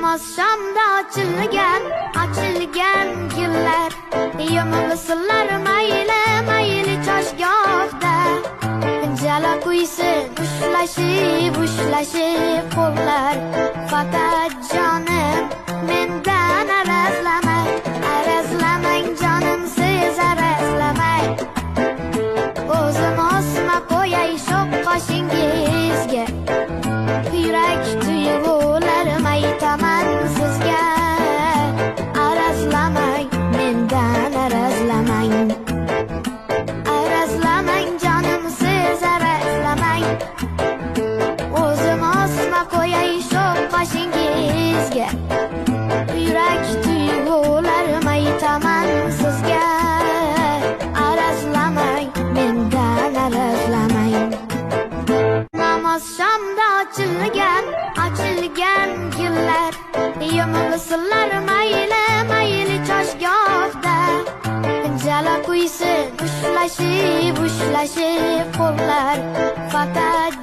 Namoz shomda ochilgan gullar, yomg'irlar mayli choshgohda. Jala quysin ushlashib qo'llar. Faqat jonim mendan arazlamang jonim siz arazlamang. O'zim osma qo'yay sho'x qoshingizga, yurak tuyg'ularim aytaman sizga. Arazlamang mendan arazlamang, arazlamang jonim siz arazlamang. O'zim osma qo'yay sho'x qoshingizga, yurak tuyg'ularim aytaman sizga. Arazlamang mendan arazlamang. Namoz shomda ochilgan gullar, yomg'irlar mayli choshgohda. Jala quysin ushlashib qo'llar. Faqat